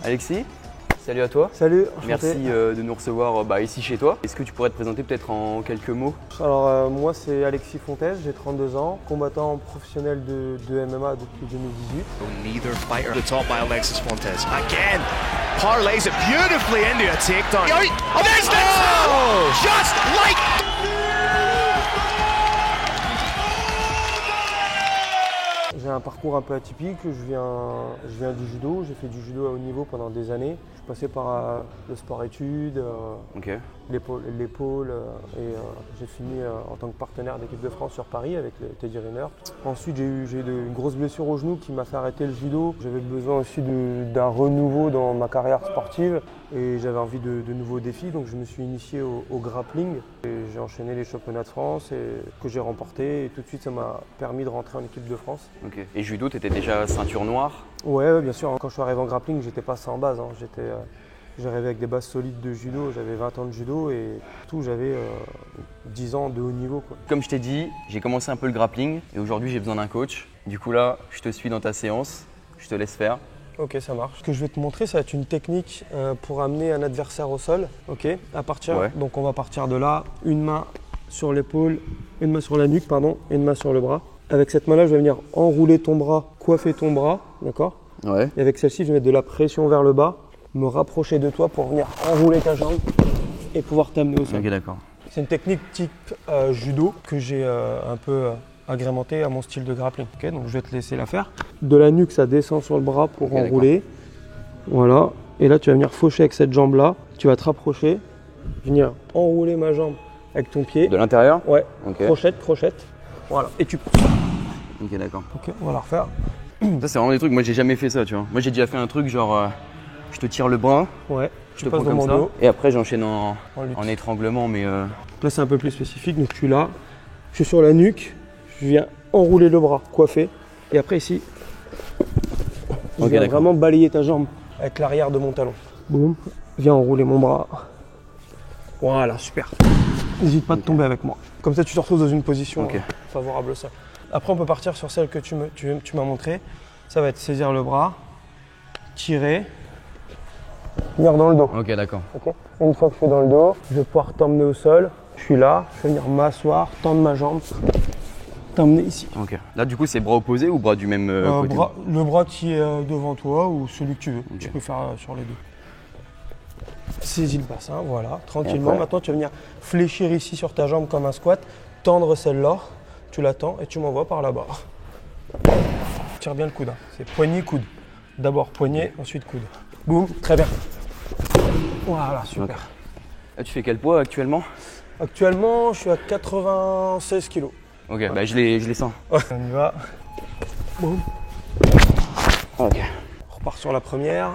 Alexis, salut à toi. Salut, enchanté. Merci de nous recevoir ici chez toi. Est-ce que tu pourrais te présenter peut-être en quelques mots? Alors moi c'est Alexis Fontes, j'ai 32 ans, combattant professionnel de MMA depuis 2018. Neither fighter the top by Alexis Fontes. Again, parlays it beautifully into a takedown. Oh, there's the two! Just like... J'ai un parcours un peu atypique, je viens du judo, j'ai fait du judo à haut niveau pendant des années. Je suis passé par le sport-études, l'épaule et j'ai fini en tant que partenaire d'équipe de France sur Paris avec le Teddy Riner. Ensuite j'ai eu une grosse blessure au genou qui m'a fait arrêter le judo. J'avais besoin aussi d'un renouveau dans ma carrière sportive et j'avais envie de nouveaux défis, donc je me suis initié au grappling. J'ai enchaîné les championnats de France que j'ai remportés et tout de suite ça m'a permis de rentrer en équipe de France. Ok. Et judo, tu étais déjà ceinture noire? Ouais, bien sûr. Quand je suis arrivé en grappling, j'étais pas sans base. J'arrivais avec des bases solides de judo, j'avais 20 ans de judo et tout, j'avais 10 ans de haut niveau, quoi. Comme je t'ai dit, j'ai commencé un peu le grappling et aujourd'hui j'ai besoin d'un coach. Du coup là, je te suis dans ta séance, je te laisse faire. Ok, ça marche. Ce que je vais te montrer, ça va être une technique pour amener un adversaire au sol. Ok, donc on va partir de là, une main sur l'épaule, une main sur la nuque, et une main sur le bras. Avec cette main-là, je vais venir enrouler ton bras, coiffer ton bras, d'accord? Ouais. Et avec celle-ci, je vais mettre de la pression vers le bas, me rapprocher de toi pour venir enrouler ta jambe et pouvoir t'amener au sol. Ok, d'accord. C'est une technique type judo que j'ai un peu agrémentée à mon style de grappling. Okay, donc je vais te laisser la faire. De la nuque, ça descend sur le bras pour enrouler. Voilà. Et là, tu vas venir faucher avec cette jambe-là. Tu vas te rapprocher, venir enrouler ma jambe avec ton pied. De l'intérieur? Ouais. Okay. Crochette. Voilà. Et tu pousses. Ok, d'accord. Ok, on va la refaire. Ça, c'est vraiment des trucs, moi j'ai jamais fait ça, tu vois. Moi j'ai déjà fait un truc genre, je te tire le bras, ouais, je te prends comme ça, et après j'enchaîne en étranglement, mais... Là c'est un peu plus spécifique, donc je suis là, je suis sur la nuque, je viens enrouler le bras, coiffer, et après ici, je viens vraiment balayer ta jambe avec l'arrière de mon talon. Boum, viens enrouler mon bras. Voilà, super. N'hésite pas de tomber avec moi. Comme ça tu te retrouves dans une position favorable au sol. Après, on peut partir sur celle que tu m'as montré. Ça va être saisir le bras, tirer, venir dans le dos. Ok, d'accord. Okay. Une fois que je suis dans le dos, je vais pouvoir t'emmener au sol. Je suis là, je vais venir m'asseoir, tendre ma jambe, t'emmener ici. Ok. Là, du coup, c'est bras opposés ou bras du même côté? Le bras qui est devant toi ou celui que tu veux. Okay. Tu peux faire sur les deux. Saisis le bassin, voilà, tranquillement. Maintenant, tu vas venir fléchir ici sur ta jambe comme un squat, tendre celle-là. Tu l'attends et tu m'envoies par là-bas. Tire bien le coude. C'est poignet-coude. D'abord poignet, ensuite coude. Boum, très bien. Voilà, super. Okay. Là, tu fais quel poids actuellement? Actuellement, je suis à 96 kg. Ok, je les sens. On y va. Boum. Ok. On repart sur la première.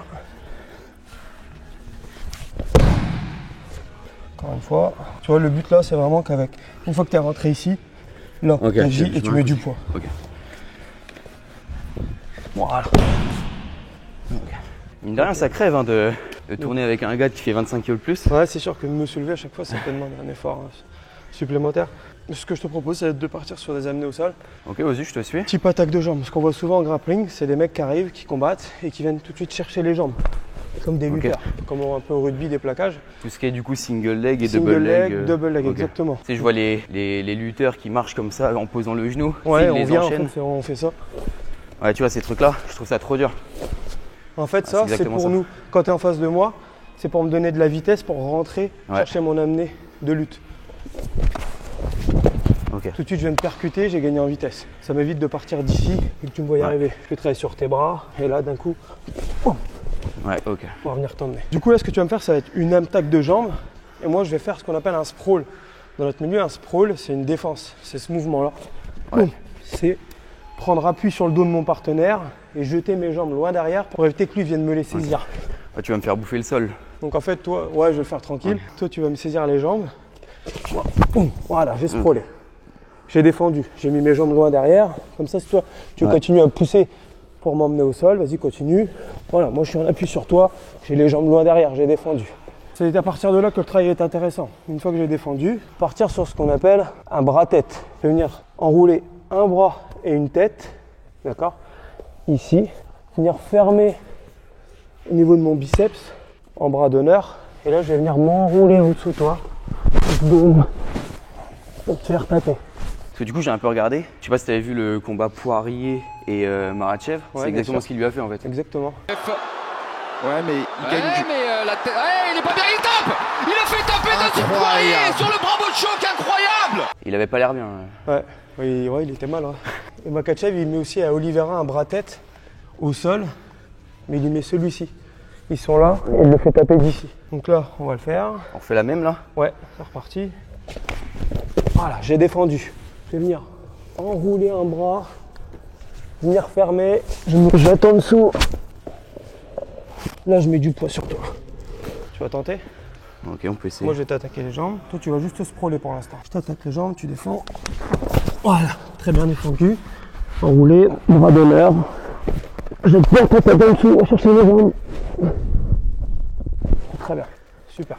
Encore une fois. Tu vois, le but là, c'est vraiment qu'avec une fois que tu es rentré ici, là, tu agis et tu mets du poids. Ok. Voilà. Mine de rien, ça crève de tourner avec un gars qui fait 25 kg de plus. Ouais, c'est sûr que de me soulever à chaque fois, ça peut demander un effort supplémentaire. Ce que je te propose, c'est de partir sur des amenés au sol. Ok, vas-y, je te suis. Type attaque de jambes. Ce qu'on voit souvent en grappling, c'est des mecs qui arrivent, qui combattent et qui viennent tout de suite chercher les jambes. Comme des lutteurs, comme un peu au rugby, des plaquages. Tout ce qui est du coup single leg et double leg. Double leg, exactement. Tu sais, je vois les lutteurs qui marchent comme ça en posant le genou. Ouais, on fait ça. Ouais, tu vois, ces trucs-là, je trouve ça trop dur. En fait, ça, c'est pour nous. Quand tu es en face de moi, c'est pour me donner de la vitesse pour rentrer, chercher mon amené de lutte. Okay. Tout de suite, je viens de percuter, j'ai gagné en vitesse. Ça m'évite de partir d'ici et que tu me vois y arriver. Je vais travailler sur tes bras et là, d'un coup, ouais, ok. On va venir t'emmener. Du coup, là, ce que tu vas me faire, ça va être une attaque de jambe. Et moi, je vais faire ce qu'on appelle un sprawl. Dans notre milieu, un sprawl, c'est une défense. C'est ce mouvement-là. Ouais. C'est prendre appui sur le dos de mon partenaire et jeter mes jambes loin derrière pour éviter que lui vienne me les saisir. Okay. Tu vas me faire bouffer le sol. Donc en fait, toi, je vais le faire tranquille. Ouais. Toi, tu vas me saisir les jambes. Voilà, j'ai sprawlé. J'ai défendu. J'ai mis mes jambes loin derrière. Comme ça, si toi, tu continues à pousser pour m'emmener au sol, vas-y, continue. Voilà, moi, je suis en appui sur toi. J'ai les jambes loin derrière, j'ai défendu. C'est à partir de là que le travail est intéressant. Une fois que j'ai défendu, partir sur ce qu'on appelle un bras-tête. Je vais venir enrouler un bras et une tête, d'accord? Ici, venir fermer au niveau de mon biceps, en bras d'honneur. Et là, je vais venir m'enrouler au-dessous de toi. Boum. Pour te faire taper. Parce que du coup, j'ai un peu regardé. Je sais pas si tu avais vu le combat Poirier et Makhachev. Ouais, c'est exactement ce qu'il lui a fait en fait. Exactement. Ouais, mais il gagne du... la tête. Il est pas bien, il tape. Il a fait taper Dustin Poirier sur le Bravo de choc, incroyable. Il avait pas l'air bien. Ouais, il était mal. Ouais. Et Makhachev, il met aussi à Oliveira un bras-tête au sol, mais il lui met celui-ci. Ils sont là, et il le fait taper d'ici. Donc là, on va le faire. On fait la même là? Ouais, c'est reparti. Voilà, j'ai défendu. Je vais venir enrouler un bras, venir fermer, je me jette en dessous. Là, je mets du poids sur toi. Tu vas tenter? Ok, on peut essayer. Moi, je vais t'attaquer les jambes. Toi, tu vas juste sprawler pour l'instant. Je t'attaque les jambes, tu défends. Voilà, très bien défendu. Enroulé, bras d'honneur. Je te porte ta tête en dessous, on va chercher les jambes. Très bien, super.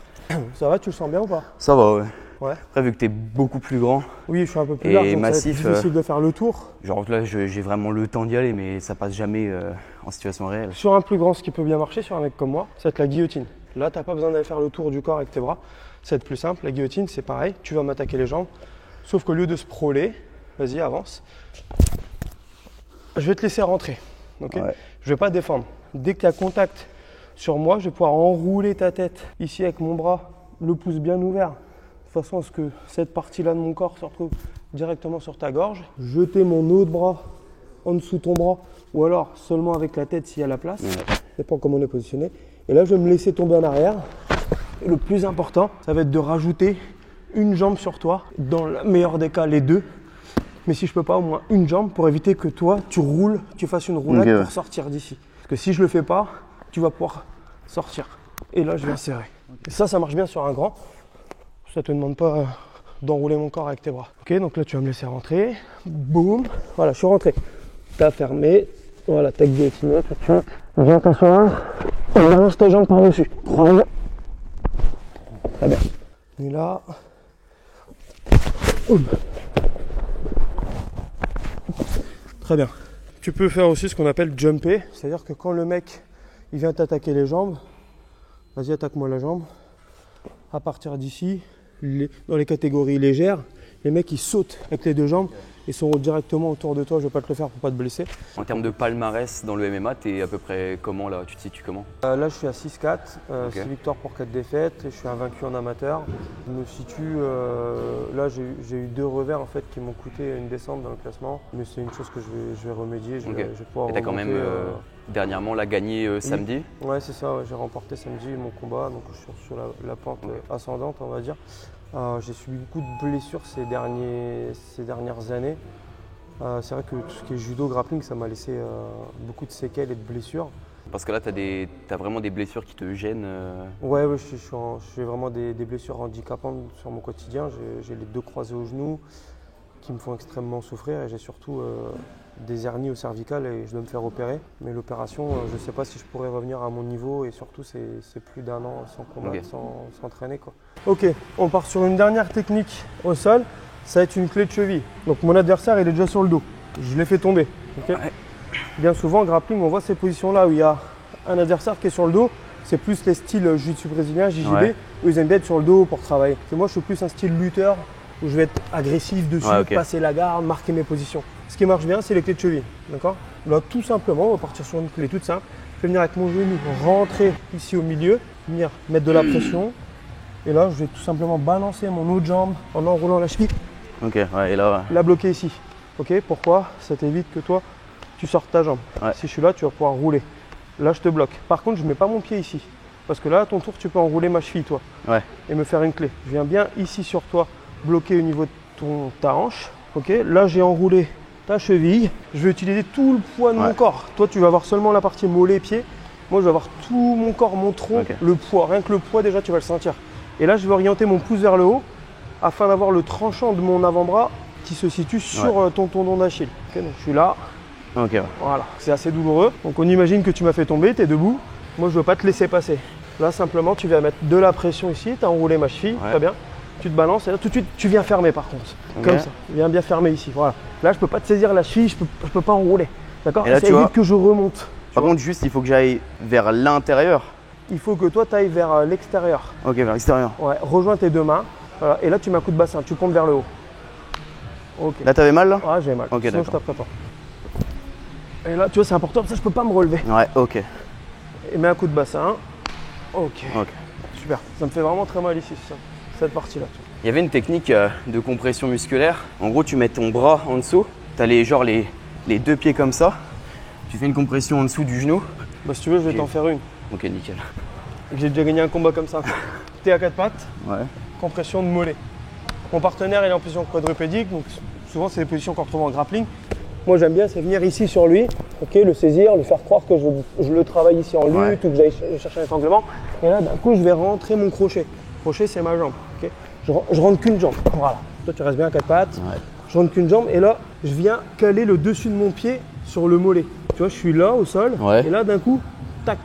Ça va, tu le sens bien ou pas? Ça va, ouais. Ouais. Après, vu que t'es beaucoup plus grand, Oui, je suis un peu plus et large, donc massif, ça va être difficile de faire le tour. genre là, j'ai vraiment le temps d'y aller, mais ça passe jamais en situation réelle. Sur un plus grand, ce qui peut bien marcher sur un mec comme moi, c'est la guillotine. Là, t'as pas besoin d'aller faire le tour du corps avec tes bras. Ça va être plus simple. La guillotine, c'est pareil. Tu vas m'attaquer les jambes. Sauf qu'au lieu de sprawler, vas-y, avance. Je vais te laisser rentrer. Okay, Ouais. je vais pas défendre. Dès que tu as contact sur moi, je vais pouvoir enrouler ta tête ici avec mon bras, le pouce bien ouvert, de façon à ce que cette partie-là de mon corps se retrouve directement sur ta gorge. Jeter mon autre bras en dessous de ton bras, ou alors seulement avec la tête s'il y a la place. Ça dépend comment on est positionné. Et là, je vais me laisser tomber en arrière. Et le plus important, ça va être de rajouter une jambe sur toi. Dans le meilleur des cas, les deux. Mais si je peux pas, au moins une jambe pour éviter que toi, tu roules, tu fasses une roulade pour sortir d'ici. Parce que si je le fais pas, tu vas pouvoir sortir. Et là, je vais serrer. Et ça marche bien sur un grand. Ça te demande pas d'enrouler mon corps avec tes bras. Ok, donc là, tu vas me laisser rentrer. Boum. Voilà, je suis rentré. T'as fermé. Voilà, t'as guillotiné. Viens t'asseoir. Et balance tes jambes par-dessus. Très bien. Et là. Très bien. Tu peux faire aussi ce qu'on appelle jumper, c'est-à-dire que quand le mec il vient t'attaquer les jambes, vas-y attaque-moi la jambe. À partir d'ici, dans les catégories légères, les mecs ils sautent avec les deux jambes et sont directement autour de toi. Je vais pas te le faire pour pas te blesser. En termes de palmarès dans le MMA, t'es à peu près comment là? Tu te situes comment? Là je suis à 6-4, 6 Ok. victoires pour 4 défaites, et je suis invaincu en amateur. Je me situe, là j'ai eu 2 revers en fait qui m'ont coûté une descente dans le classement, mais c'est une chose que je vais remédier, je Ok. vais pouvoir Et t'as quand même remonter, dernièrement là gagné samedi. Ouais c'est ça, ouais, j'ai remporté samedi mon combat, donc je suis sur la pente ascendante on va dire. J'ai subi beaucoup de blessures ces dernières années. C'est vrai que tout ce qui est judo, grappling, ça m'a laissé beaucoup de séquelles et de blessures. Parce que là, t'as vraiment des blessures qui te gênent. Ouais, j'ai vraiment des blessures handicapantes sur mon quotidien. J'ai les 2 croisés au genou qui me font extrêmement souffrir et j'ai surtout des hernies au cervical et je dois me faire opérer. Mais l'opération, je ne sais pas si je pourrais revenir à mon niveau et surtout c'est plus d'1 an sans combattre, sans s'entraîner. Ok, on part sur une dernière technique au sol. Ça va être une clé de cheville. Donc mon adversaire il est déjà sur le dos. Je l'ai fait tomber. Okay. Ouais. Bien souvent, en grappling, on voit ces positions-là où il y a un adversaire qui est sur le dos. C'est plus les styles jiu-jitsu brésilien, JJB, où ils aiment bien être sur le dos pour travailler. Et moi, je suis plus un style lutteur où je vais être agressif dessus, passer la garde, marquer mes positions. Ce qui marche bien, c'est les clés de cheville. D'accord? Là, tout simplement, on va partir sur une clé toute simple. Je vais venir avec mon genou rentrer ici au milieu, venir mettre de la pression. Et là, je vais tout simplement balancer mon autre jambe en enroulant la cheville. Ok, ouais, et là. La bloquer ici. Ok, pourquoi? Ça t'évite que toi, tu sortes ta jambe. Ouais. Si je suis là, tu vas pouvoir rouler. Là, je te bloque. Par contre, je ne mets pas mon pied ici. Parce que là, à ton tour, tu peux enrouler ma cheville, toi. Ouais. Et me faire une clé. Je viens bien ici sur toi, bloquer au niveau de ta hanche. Ok, là, j'ai enroulé ta cheville. Je vais utiliser tout le poids de mon corps. Toi, tu vas avoir seulement la partie mollet, pied. Moi, je vais avoir tout mon corps, mon tronc, le poids. Rien que le poids, déjà, tu vas le sentir. Et là, je vais orienter mon pouce vers le haut afin d'avoir le tranchant de mon avant-bras qui se situe sur ton tendon d'Achille. Ok, donc je suis là. Ok. Ouais. Voilà, c'est assez douloureux. Donc on imagine que tu m'as fait tomber, tu es debout. Moi, je ne veux pas te laisser passer. Là, simplement, tu viens mettre de la pression ici. Tu as enroulé ma cheville, très bien. Tu te balances et là, tout de suite, tu viens fermer par contre. Comme ça. Viens bien fermer ici. Voilà. Là, je ne peux pas te saisir la cheville, je peux pas enrouler. D'accord? Et là, ça tu évite vois, que je remonte. Par contre, juste, il faut que j'aille vers l'intérieur. Il faut que toi, tu ailles vers l'extérieur. Ok, vers l'extérieur. Ouais, rejoins tes deux mains. Voilà. Et là, tu mets un coup de bassin, tu pompes vers le haut. Ok. Là, t'avais mal là? Ouais, j'ai mal. Ok, sinon, je d'accord. taperai pas. Et là, tu vois, c'est important, ça, je peux pas me relever. Ouais, ok. Et mets un coup de bassin. Ok. Ok. Super. Ça me fait vraiment très mal ici, ça. Cette partie-là. Il y avait une technique de compression musculaire. En gros, tu mets ton bras en dessous. Tu as les deux pieds comme ça. Tu fais une compression en dessous du genou. Bah, si tu veux, je vais t'en faire une. Ok, nickel. J'ai déjà gagné un combat comme ça. T'es à quatre pattes, Ouais. compression de mollet. Mon partenaire, il est en position quadrupédique, donc souvent, c'est des positions qu'on retrouve en grappling. Moi, j'aime bien, c'est venir ici sur lui, ok, le saisir, lui faire croire que je le travaille ici en lutte Ouais. ou que j'aille chercher un étranglement. Et là, d'un coup, je vais rentrer mon crochet. Crochet, c'est ma jambe. Ok, je rentre qu'une jambe. Voilà. Toi, tu restes bien à quatre pattes. Ouais. Je rentre qu'une jambe et là, je viens caler le dessus de mon pied sur le mollet. Tu vois, je suis là au sol. Ouais. Et là, d'un coup, tac.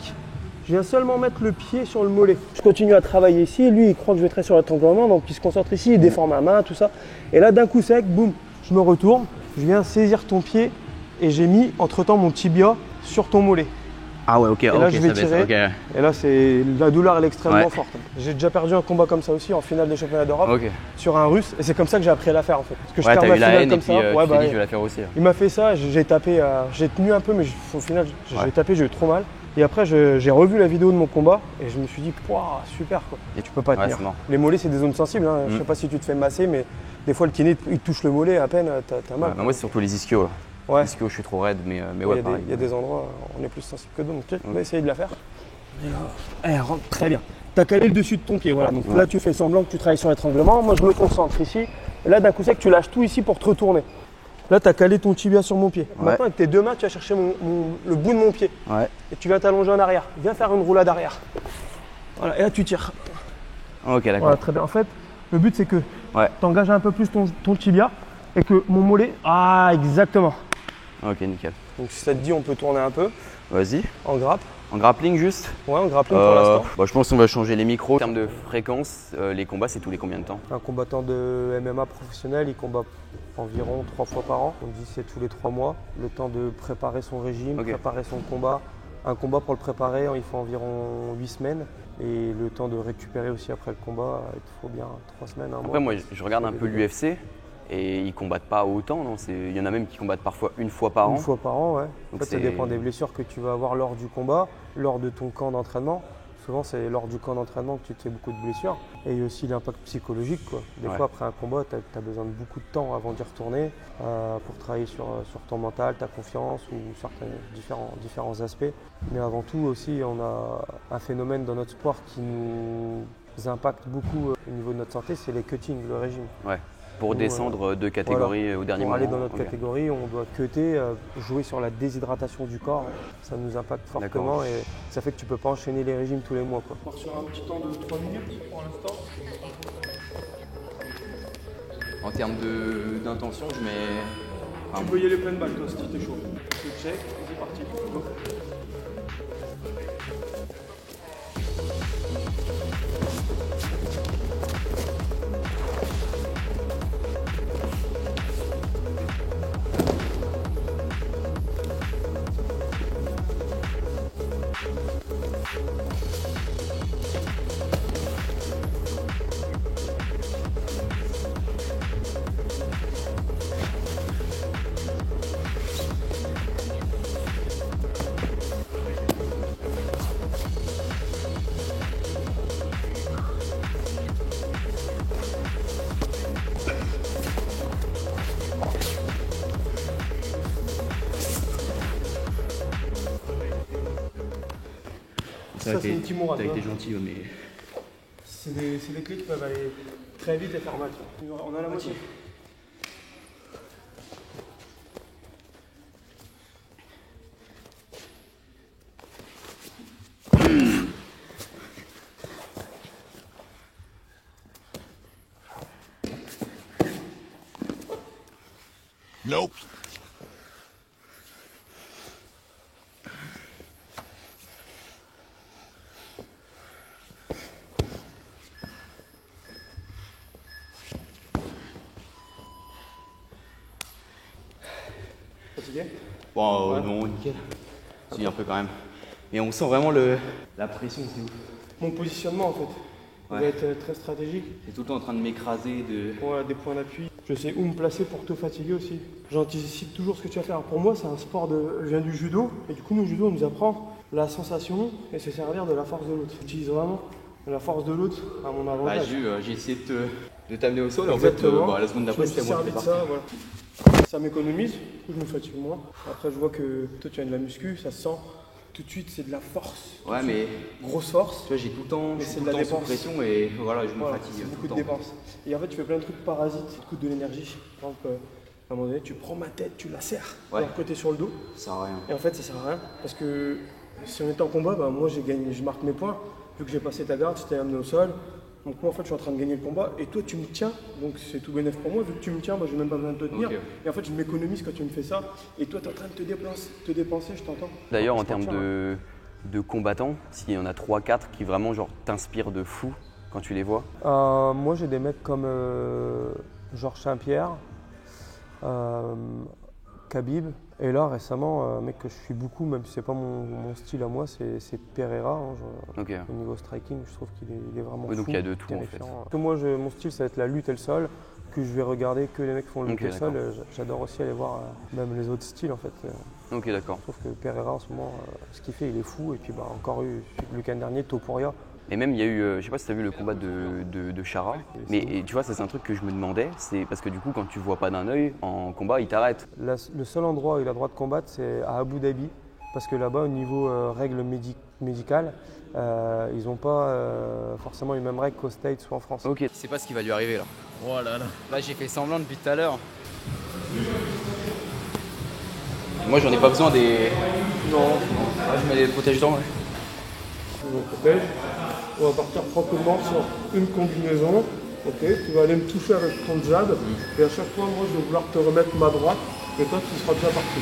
Je viens seulement mettre le pied sur le mollet. Je continue à travailler ici. Lui, il croit que je vais très sur l'étranglement, donc il se concentre ici, il défend ma main, tout ça. Et là, d'un coup sec, boum, je me retourne. Je viens saisir ton pied et j'ai mis entre-temps mon tibia sur ton mollet. Ah ouais, ok, Et là, je vais tirer. Ok. Et là, la douleur, elle est extrêmement Ouais. forte. J'ai déjà perdu un combat comme ça aussi en finale des championnats d'Europe Ok. sur un russe. Et c'est comme ça que j'ai appris à la faire en fait. Parce que je Ouais, perds t'as ma eu la finale haine et comme puis ça. tu Ouais, t'es bah, dit, je vais la faire aussi. il m'a fait ça, j'ai tapé, j'ai tenu un peu, mais au final, j'ai Ouais. tapé, j'ai eu trop mal. Et après, j'ai revu la vidéo de mon combat et je me suis dit, pouah, super quoi. Et tu peux pas Ouais, tenir. c'est mort. Les mollets, c'est des zones sensibles. Hein. Je sais pas si tu te fais masser, mais des fois, le kiné, il te touche le mollet à peine, t'as mal. Ouais, bah moi, c'est surtout les ischios. Là. Ouais. Les ischios, je suis trop raide, mais Il ouais, y a pareil. il y a des endroits, on est plus sensible que d'autres. Donc, on va essayer de la faire. Elle rentre très bien. Tu as calé le dessus de ton pied. Voilà. Donc là, tu fais semblant que tu travailles sur l'étranglement. Moi, je me concentre ici. Et là, d'un coup sec, tu lâches tout ici pour te retourner. Là, tu as calé ton tibia sur mon pied. Ouais. Maintenant, avec tes deux mains, tu vas chercher le bout de mon pied. Ouais. Et tu viens t'allonger en arrière. Viens faire une roulade arrière. Voilà. Et là, tu tires. Ok, d'accord. Voilà, très bien. En fait, le but, c'est que Ouais. tu engages un peu plus ton tibia et que mon mollet. Ah, exactement. Ok, nickel. Donc, si ça te dit, on peut tourner un peu Vas-y. en grappe. En grappling juste Ouais, en grappling pour l'instant. Bah, je pense qu'on va changer les micros. En termes de fréquence, les combats, c'est tous les combien de temps? Un combattant de MMA professionnel, il combat environ 3 fois par an. On dit c'est tous les 3 mois. Le temps de préparer son régime, Ok. préparer son combat. Un combat pour le préparer, il faut environ 8 semaines. Et le temps de récupérer aussi après le combat, il te faut bien 3 semaines, un mois. Après, moi, je regarde un peu l'UFC et ils combattent pas autant, non? Il y en a même qui combattent parfois une fois par an. Une fois par an, ouais. En Donc fait, ça c'est- dépend des blessures que tu vas avoir lors du combat, lors de ton camp d'entraînement. Souvent, c'est lors du camp d'entraînement que tu te fais beaucoup de blessures. Et il y a aussi l'impact psychologique, quoi. Des Ouais. fois, après un combat, tu as besoin de beaucoup de temps avant d'y retourner pour travailler sur ton mental, ta confiance ou certains différents aspects. Mais avant tout aussi, on a un phénomène dans notre sport qui nous impacte beaucoup au niveau de notre santé, c'est les cuttings, le régime. Ouais. Pour descendre de catégorie au dernier Pour moment. aller dans notre Ok. catégorie, on doit cutter, jouer sur la déshydratation du corps. Ça nous impacte fortement D'accord. et ça fait que tu peux pas enchaîner les régimes tous les mois, quoi. On part sur un petit temps de 3 minutes pour l'instant. En termes d'intention, je mets. Tu peux y aller pleine balle, toi, si t'es chaud. Tu check, c'est parti. Go. Ça, c'est une timorade, T'as été hein. gentil, mais. C'est des clés qui peuvent aller très vite et faire mal. On a la moitié. Nope. Fatigué? Bon, non, nickel. Si, un peu quand même. Et on sent vraiment la pression, c'est ouf. Mon positionnement en fait va être très stratégique. T'es tout le temps en train de m'écraser, Ouais, des points d'appui. Je sais où me placer pour te fatiguer aussi. J'anticipe toujours ce que tu vas faire. Pour moi, c'est un sport Je viens du judo, et du coup, le judo, on nous apprend la sensation et se servir de la force de l'autre. J'utilise vraiment la force de l'autre à mon avantage. J'ai essayé de t'amener au sol, et en fait, la seconde d'après, c'était moi. Je me suis servi de ça, voilà. Ça m'économise, du coup, je me fatigue moins. Après, je vois que toi, tu as de la muscu, ça se sent. Tout de suite, c'est de la force. Ouais, mais grosse force. tu vois, j'ai tout le temps, Mais je c'est suis de tout la le temps sous dépense. pression et voilà, je me Voilà, fatigue c'est tout beaucoup le de temps. dépenses. Et en fait, tu fais plein de trucs parasites qui te coûtent de l'énergie. Par exemple, à un moment donné, tu prends ma tête, tu la serres d'un côté sur le dos. Ça sert à rien. Et en fait, ça sert à rien. Parce que si on était en combat, bah, moi, je marque mes points. Vu que j'ai passé ta garde, tu t'es amené au sol. Donc moi, en fait, je suis en train de gagner le combat. Et toi, tu me tiens. Donc c'est tout bénéf pour moi. Vu que tu me tiens, moi, j'ai même pas besoin de te tenir. Ok. Et en fait, je m'économise quand tu me fais ça. Et toi, tu es en train de te dépenser, je t'entends. D'ailleurs, en Je t'en termes tiens, de combattants, s'il y en a 3-4 qui vraiment genre t'inspirent de fou quand tu les vois. moi, j'ai des mecs comme Georges Saint-Pierre, Khabib. Et là, récemment, un mec que je suis beaucoup, même si c'est pas mon style à moi, c'est Pereira. Ok. Au niveau striking, je trouve qu'il est vraiment fou. Donc il y a de tout terrifiant. en fait. Parce que moi, mon style, ça va être la lutte et le sol. Que je vais regarder que les mecs font le lutte et le sol. J'adore aussi aller voir même les autres styles en fait. Ok, d'accord. Je trouve que Pereira en ce moment, ce qu'il fait, il est fou. Et puis encore eu le week-end dernier, Topuria. Et même il y a eu, je sais pas si tu as vu le combat de Chara, mais tu vois, ça c'est un truc que je me demandais, c'est parce que du coup quand tu vois pas d'un œil, en combat il t'arrête. Le seul endroit où il a le droit de combattre, c'est à Abu Dhabi. Parce que là-bas, au niveau règles médicales, ils n'ont pas forcément les mêmes règles qu'aux States ou en France. Ok, c'est pas ce qui va lui arriver là. Oh là là. Là j'ai fait semblant depuis tout à l'heure. Moi j'en ai pas besoin des... Non. Ah, je mets les protège-dents. Je me protège. On va partir tranquillement sur une combinaison. Ok, tu vas aller me toucher avec ton jab. Et à chaque fois, moi, je vais vouloir te remettre ma droite. Et toi, tu seras déjà parti.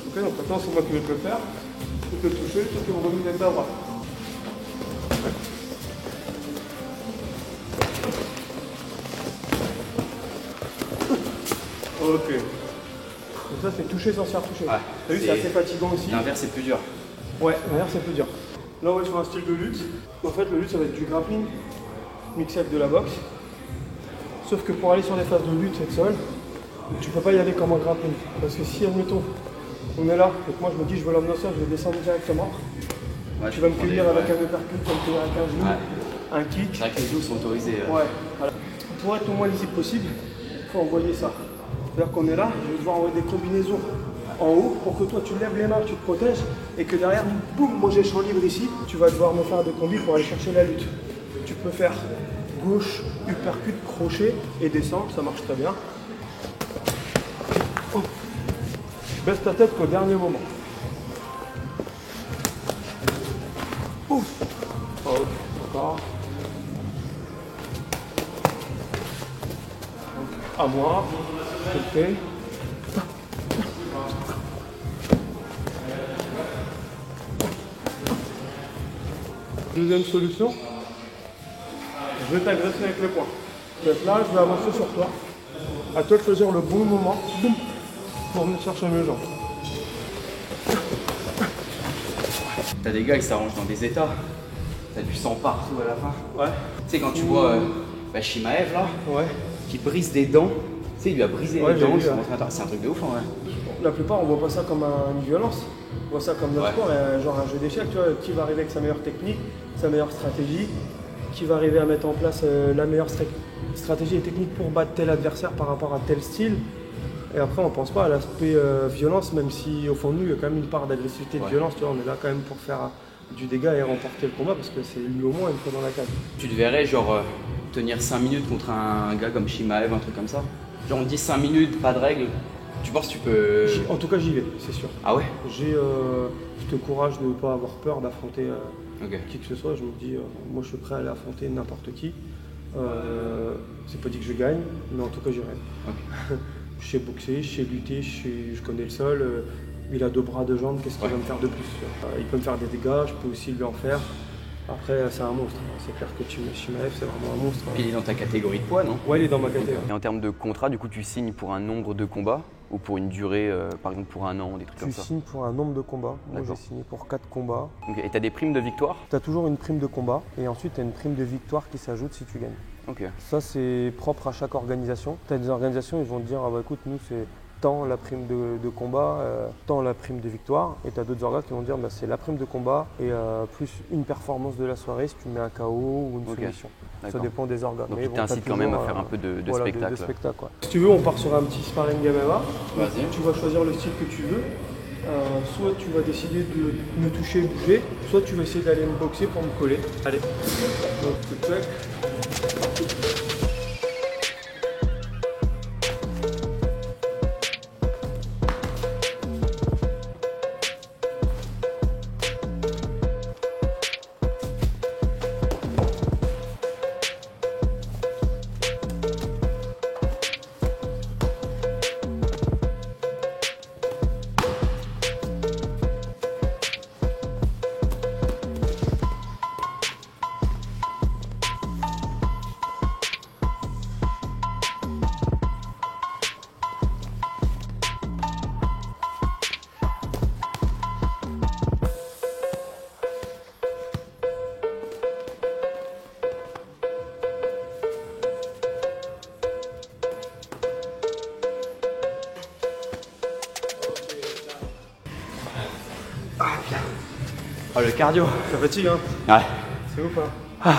Ok, donc maintenant, c'est moi qui vais te le faire. Je vais te toucher, toi, tu vas me remettre ta droite. Ok. Donc ça c'est toucher sans se faire toucher. Ouais, T'as vu, c'est assez fatigant aussi. L'inverse c'est plus dur. Ouais, l'inverse c'est plus dur. Là on va sur un style de lutte. En fait le lutte ça va être du grappling mixé avec de la boxe. Sauf que pour aller sur des phases de lutte et de sol, tu peux pas y aller comme en grappling. Parce que si admettons on est là et que moi je me dis je veux l'emmener au sol, je vais descendre directement. Ouais, tu vas me cueillir avec un uppercut, tu vas me cueillir avec un genou, un kick. C'est vrai que les genoux sont autorisés. Ouais, voilà. Pour être au moins lisible possible, il faut envoyer ça. C'est-à-dire qu'on est là, je vais devoir envoyer des combinaisons en haut pour que toi tu lèves les mains, tu te protèges et que derrière, boum, moi j'ai champ libre ici, tu vas devoir me faire des combis pour aller chercher la lutte. Tu peux faire gauche, uppercut, crochet et descendre, ça marche très bien. Oh. Baisse ta tête qu'au dernier moment. Ouf. Oh, encore. À moi, je le fais. Deuxième solution, je vais t'agresser avec les poings. Donc là, je vais avancer sur toi. À toi de choisir le bon moment, boum, pour venir chercher mes jambes. T'as des gars qui s'arrangent dans des états. T'as du sang partout à la fin. Ouais. Tu sais quand tu vois Shimaev là, Ouais. qui brise des dents. Tu sais, il lui a brisé les j'ai dents. vu, C'est ouais. c'est un truc de ouf en vrai. La plupart, on voit pas ça comme une violence. On voit ça comme notre sport, genre un jeu d'échecs. Tu vois, qui va arriver avec sa meilleure technique, sa meilleure stratégie, qui va arriver à mettre en place la meilleure stratégie et technique pour battre tel adversaire par rapport à tel style. Et après, on pense pas à l'aspect violence, même si au fond de nous, il y a quand même une part d'agressivité et de violence. Tu vois, on est là quand même pour faire du dégât et remporter le combat parce que c'est lui au moins une fois dans la cage. Tu te verrais genre tenir 5 minutes contre un gars comme Shimaev, un truc comme ça. Genre on te dit 5 minutes, pas de règles. Tu penses que tu peux... En tout cas, j'y vais, c'est sûr. Ah ouais? J'ai ce courage de ne pas avoir peur d'affronter Ok. qui que ce soit. Je me dis, moi je suis prêt à aller affronter n'importe qui. C'est pas dit que je gagne, mais en tout cas j'irai. Ok. Je sais boxer, je sais lutter, je connais le sol. Il a 2 bras, 2 jambes, qu'est-ce qu'il va me faire de plus? Il peut me faire des dégâts, je peux aussi lui en faire. Après, c'est un monstre. C'est clair que Chimaev, c'est vraiment un monstre. Il est dans ta catégorie de poids, non? Ouais, il est dans ma catégorie. Et en termes de contrat, du coup, tu signes pour un nombre de combats ou pour une durée, par exemple pour un an, des trucs comme ça? Tu signes pour un nombre de combats. Moi, j'ai D'accord. signé pour 4 combats. Ok. Et tu as des primes de victoire? Tu as toujours une prime de combat et ensuite tu as une prime de victoire qui s'ajoute si tu gagnes. Ok. Ça, c'est propre à chaque organisation. Tu as des organisations, ils vont te dire ah bah écoute, nous, c'est tant la prime de combat, tant la prime de victoire. Et tu as d'autres organes qui vont dire bah, c'est la prime de combat et plus une performance de la soirée si tu mets un KO ou une soumission. Ça dépend des organes. Donc mais il t'incite quand même à faire un peu de voilà, spectacle. de spectacle quoi. Si tu veux, on part sur un petit sparring MMA. Vas-y. Tu vas choisir le style que tu veux. Soit tu vas décider de me toucher et bouger, soit tu vas essayer d'aller me boxer pour me coller. Allez. Donc, tac. Oh, le cardio. Ça fatigue hein? Ouais. C'est ouf hein?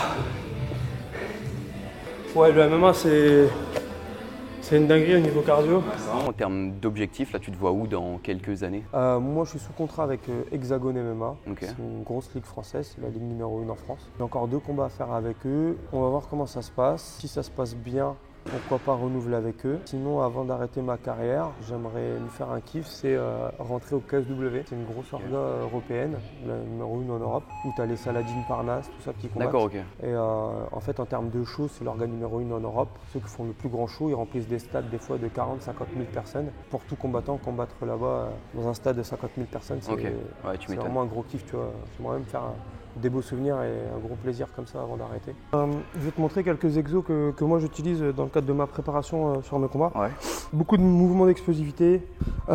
Ouais, le MMA c'est une dinguerie au niveau cardio. En termes d'objectifs, là, tu te vois où dans quelques années? Moi je suis sous contrat avec Hexagone MMA. Ok. C'est une grosse ligue française, c'est la ligue numéro 1 en France. J'ai encore 2 combats à faire avec eux. On va voir comment ça se passe. Si ça se passe bien, pourquoi pas renouveler avec eux. Sinon, avant d'arrêter ma carrière, j'aimerais me faire un kiff, c'est rentrer au KSW. C'est une grosse orga européenne, la numéro 1 en Europe, où tu as les Saladin Parnasse, tout ça qui combattent. D'accord, ok. Et en fait, en termes de show, c'est l'organe numéro 1 en Europe. Ceux qui font le plus grand show, ils remplissent des stades des fois de 40 50 000 personnes. Pour tout combattant, combattre là-bas dans un stade de 50 000 personnes, c'est Ok. Ouais, tu c'est m'étonnes. vraiment un gros kiff. Tu vois. J'aimerais même faire des beaux souvenirs et un gros plaisir comme ça avant d'arrêter. Je vais te montrer quelques exos que moi j'utilise dans le cadre de ma préparation sur mes combats. Ouais. Beaucoup de mouvements d'explosivité. Il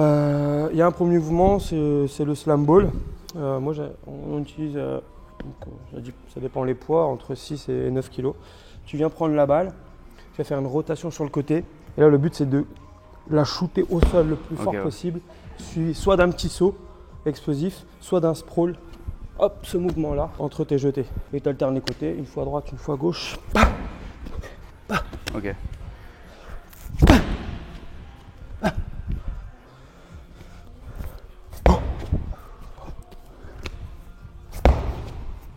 y a un premier mouvement, c'est le slam ball. Moi, on utilise, ça dépend les poids, entre 6 et 9 kg. Tu viens prendre la balle, tu vas faire une rotation sur le côté. Et là, le but, c'est de la shooter au sol le plus fort possible, suivi soit d'un petit saut explosif, soit d'un sprawl. Hop, ce mouvement-là, entre tes jetés. Et tu alternes les côtés, une fois à droite, une fois à gauche. Ok.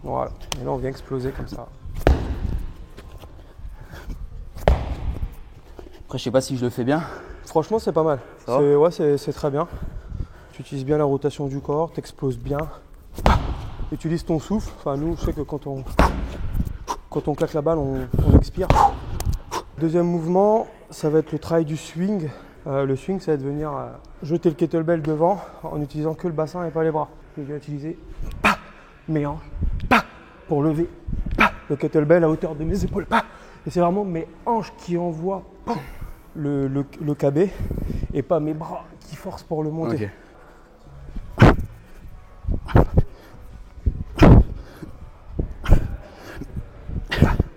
Voilà, et là on vient exploser comme ça. Après, je sais pas si je le fais bien. Franchement, c'est pas mal. Ça va Ouais, c'est très bien. Tu utilises bien la rotation du corps, tu exploses bien. Utilise ton souffle. Enfin, nous, je sais que quand on claque la balle, on expire. Deuxième mouvement, ça va être le travail du swing. Le swing, ça va être de venir jeter le kettlebell devant en utilisant que le bassin et pas les bras. Je vais utiliser mes hanches pour lever le kettlebell à hauteur de mes épaules. Et c'est vraiment mes hanches qui envoient le KB et pas mes bras qui forcent pour le monter. Ok.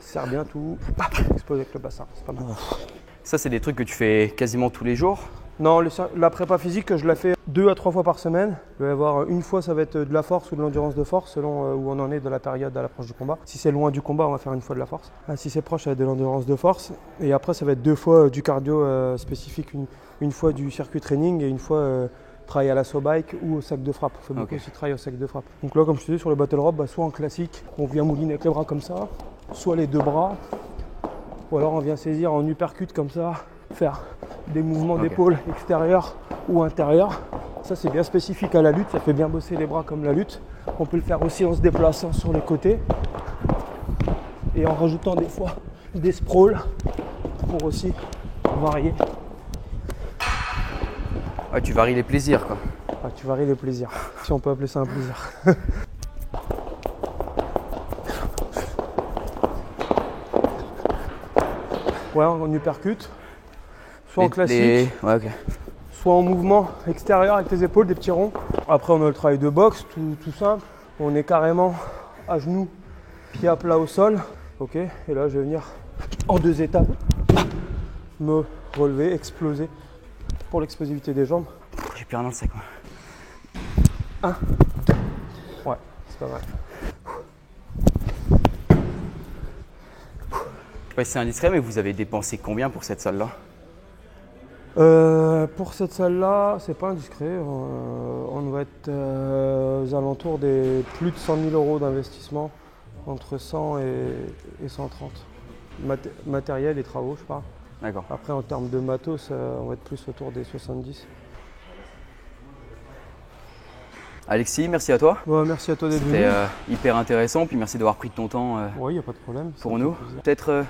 Serre bien tout, explose avec le bassin, c'est pas mal. Ça, c'est des trucs que tu fais quasiment tous les jours? Non, la prépa physique, je la fais 2 à 3 fois par semaine. Je vais avoir une fois, ça va être de la force ou de l'endurance de force, selon où on en est de la période à l'approche du combat. Si c'est loin du combat, on va faire une fois de la force. Si c'est proche, ça va être de l'endurance de force. Et après, ça va être 2 fois du cardio spécifique, une fois du circuit training et une fois travail à l'assaut bike ou au sac de frappe. On fait beaucoup aussi travail au sac de frappe. Donc là, comme je te disais, sur le battle rope, soit en classique, on vient mouliner avec les bras comme ça, soit les 2 bras, ou alors on vient saisir en uppercut comme ça, faire des mouvements d'épaule extérieurs ou intérieurs. Ça, c'est bien spécifique à la lutte, ça fait bien bosser les bras comme la lutte. On peut le faire aussi en se déplaçant sur les côtés et en rajoutant des fois des sprawls pour aussi varier. Ouais, tu varies les plaisirs, quoi. Tu varies les plaisirs, si on peut appeler ça un plaisir. Ouais, en uppercut. Soit en classique, Ouais, ok. soit en mouvement extérieur avec tes épaules, des petits ronds. Après, on a le travail de boxe, tout simple. On est carrément à genoux, pied à plat au sol. Ok, et là, je vais venir en 2 étapes me relever, exploser pour l'explosivité des jambes. J'ai plus rien dans le sac. 1, 2. Ouais, c'est pas mal. Je sais pas si c'est indiscret, mais vous avez dépensé combien pour cette salle-là? Pour cette salle-là, c'est pas indiscret. On va être aux alentours des plus de 100 000 euros d'investissement, entre 100 et 130. Matériel et travaux, je parle. D'accord. Après, en termes de matos, on va être plus autour des 70. Alexis, merci à toi. Bon, merci à toi d'être venu. C'était hyper intéressant, puis merci d'avoir pris de ton temps Oui, il n'y a pas de problème. pour nous. Peut-être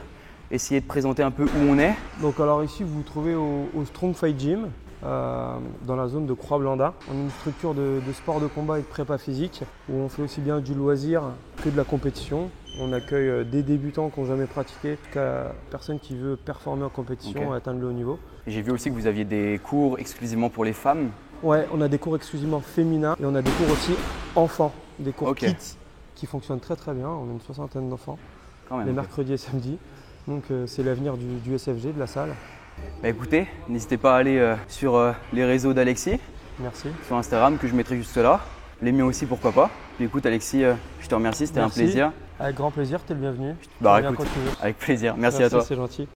essayer de présenter un peu où on est. Donc alors ici, vous vous trouvez au Strong Fight Gym, dans la zone de Croix-Blandin. On est une structure de sport de combat et de prépa physique, où on fait aussi bien du loisir que de la compétition. On accueille des débutants qui n'ont jamais pratiqué, jusqu'à personne qui veut performer en compétition et atteindre le haut niveau. J'ai vu aussi que vous aviez des cours exclusivement pour les femmes. Ouais, on a des cours exclusivement féminins et on a des cours aussi enfants, des cours kids qui fonctionnent très très bien. On a une 60aine d'enfants, les mercredis et samedis. Donc c'est l'avenir du SFG, de la salle. Bah écoutez, n'hésitez pas à aller sur les réseaux d'Alexis. Merci. Sur Instagram que je mettrai juste là. Les miens aussi, pourquoi pas. Puis écoute Alexis, je te remercie, c'était un plaisir. Avec grand plaisir, t'es le bienvenu. Bah écoute, avec plaisir. Merci à toi. C'est gentil.